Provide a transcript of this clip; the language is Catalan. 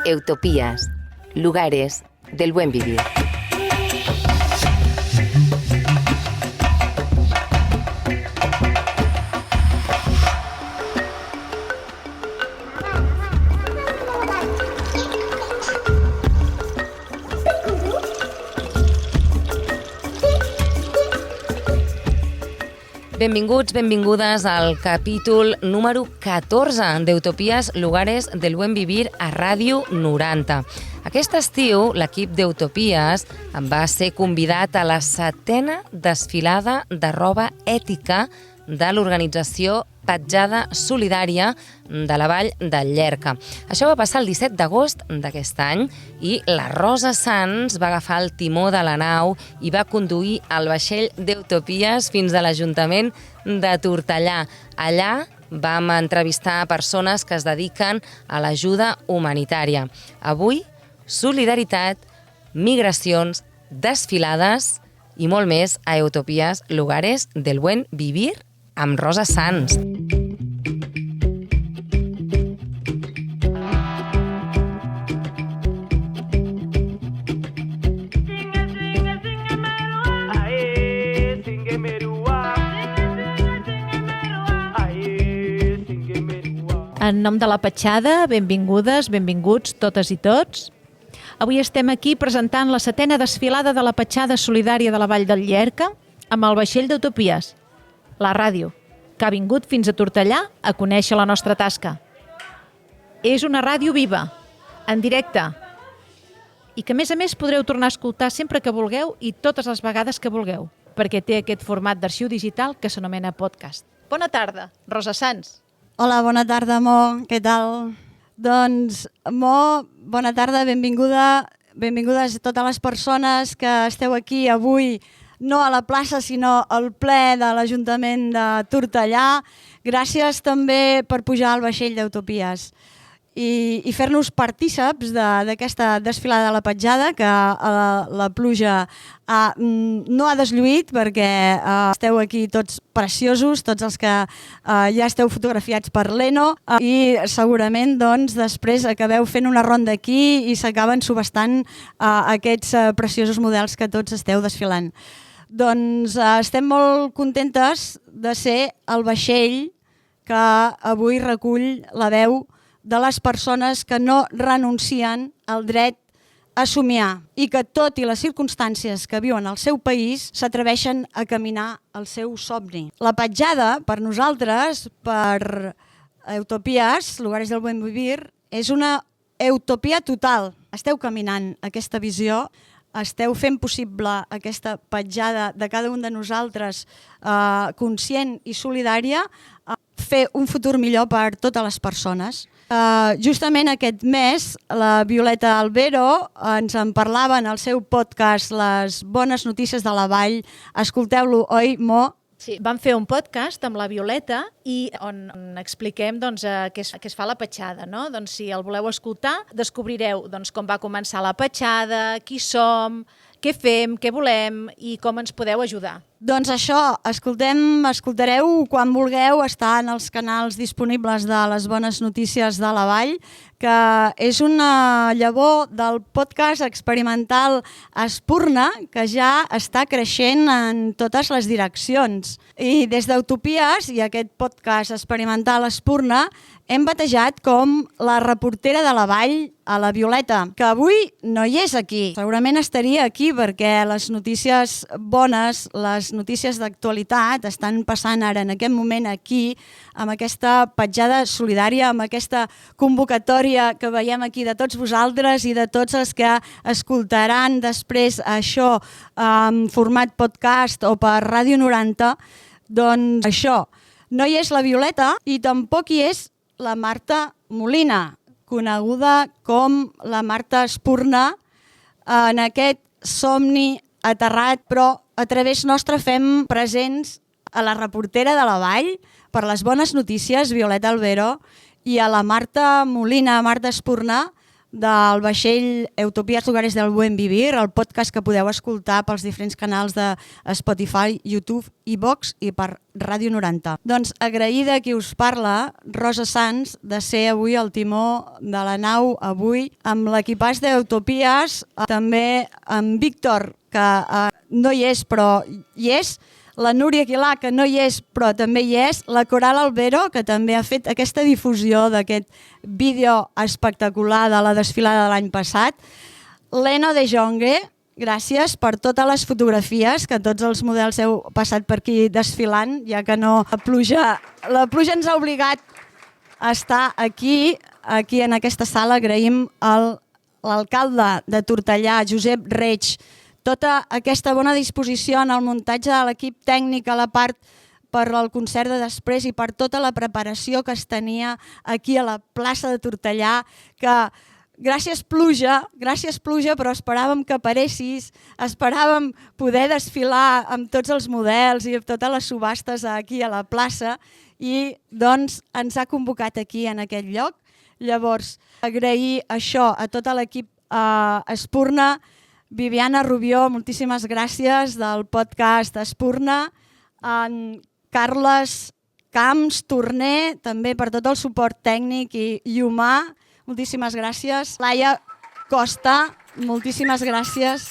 Utopías, lugares del buen vivir. Benvinguts, benvingudes al capítol número 14 d'Utopies, lugares del buen vivir a Ràdio 90. Aquest estiu, l'equip d'Utopies va ser convidat a la 7a desfilada de roba ètica de l'organització Petjada Solidària de la Vall del Llierca. Això va passar el 17 d'agost d'aquest any i la Rosa Sans va agafar el timó de la nau i va conduir el vaixell d'Utopies fins a l'Ajuntament de Tortellà. Allà vam entrevistar persones que es dediquen a l'ajuda humanitària. Avui, solidaritat, migracions, desfilades i molt més a Utopies, lugares del buen vivir amb Rosa Sans. En nom de la Petjada, benvingudes, benvinguts totes i tots. Avui estem aquí presentant la 7a desfilada de la Petjada Solidària de la Vall del Llierca amb el vaixell d'Utopies, la ràdio, que ha vingut fins a Tortellà a conèixer la nostra tasca. És una ràdio viva, en directe, i que a més podreu tornar a escoltar sempre que vulgueu i totes les vegades que vulgueu, perquè té aquest format d'arxiu digital que s'anomena podcast. Bona tarda, Rosa Sans. Hola, bona tarda, Mo. Què tal? Doncs, Mo, bona tarda, benvingudes a totes les persones que esteu aquí avui, no a la plaça, sinó al ple de l'Ajuntament de Tortellà. Gràcies també per pujar al vaixell d'Utopies i fer-nos partíceps d'aquesta desfilada de la Petjada, que la pluja no ha deslluït perquè esteu aquí tots preciosos, tots els que ja esteu fotografiats per l'Eno, i segurament doncs, després acabeu fent una ronda aquí i s'acaben subhastant aquests preciosos models que tots esteu desfilant. Doncs estem molt contentes de ser el vaixell que avui recull la veu de les persones que no renuncien al dret a somiar i que, tot i les circumstàncies que viuen al seu país, s'atreveixen a caminar el seu somni. La Petjada, per nosaltres, per Utopies, lugares del buen vivir, és una utopia total. Esteu caminant aquesta visió, esteu fent possible aquesta petjada de cada un de nosaltres conscient i solidària, fer un futur millor per totes les persones. Justament aquest mes, la Violeta Albero ens en parlava en el seu podcast Les bones notícies de la Vall. Escolteu-lo, oi, Mo? Sí, vam fer un podcast amb la Violeta i on expliquem què es fa la Petjada. No? Doncs, si el voleu escoltar, descobrireu com va començar la Petjada, qui som, què fem, què volem i com ens podeu ajudar. Doncs això, escoltareu quan vulgueu, estar en els canals disponibles de les bones notícies de la Vall, que és una llavor del podcast experimental Espurna, que ja està creixent en totes les direccions. I des d'Utopies i aquest podcast experimental Espurna hem batejat com la reportera de la Vall a la Violeta, que avui no hi és aquí. Segurament estaria aquí perquè les notícies bones, les notícies d'actualitat estan passant ara en aquest moment aquí, amb aquesta petjada solidària, amb aquesta convocatòria que veiem aquí de tots vosaltres i de tots els que escoltaran després això en format podcast o per Ràdio 90. Doncs això, no hi és la Violeta i tampoc hi és la Marta Molina, coneguda com la Marta Espurna, en aquest somni aterrat, però a través nostre fem presents a la reportera de la Vall per les bones notícies, Violeta Albero, i a la Marta Molina, Marta Espurna, del vaixell Utopias Lugares del Buen Vivir, el podcast que podeu escoltar pels diferents canals de Spotify, YouTube, iVox i per Ràdio 90. Doncs agraïda qui us parla, Rosa Sans, de ser avui al timó de la nau avui amb l'equipàs d'Utopias, també amb Víctor, que no hi és però hi és, la Núria Aguilar, que no hi és però també hi és, la Coral Albero, que també ha fet aquesta difusió d'aquest vídeo espectacular de la desfilada de l'any passat, l'Eno de Jongue, gràcies per totes les fotografies, que tots els models heu passat per aquí desfilant, ja que no la pluja ens ha obligat a estar aquí en aquesta sala. Agraïm l'alcalde de Tortellà, Josep Reig, tota aquesta bona disposició en el muntatge de l'equip tècnic a la part per al concert de després i per tota la preparació que es tenia aquí a la plaça de Tortellà, que gràcies pluja, però esperàvem que aparessis, esperàvem poder desfilar amb tots els models i amb totes les subhastes aquí a la plaça i doncs ens ha convocat aquí en aquest lloc. Llavors, agrair això a tot l'equip Espurna. Viviana Rubió, moltíssimes gràcies del podcast Espurna. En Carles Camps Torner, també per tot el suport tècnic i humà, moltíssimes gràcies. Laia Costa, moltíssimes gràcies.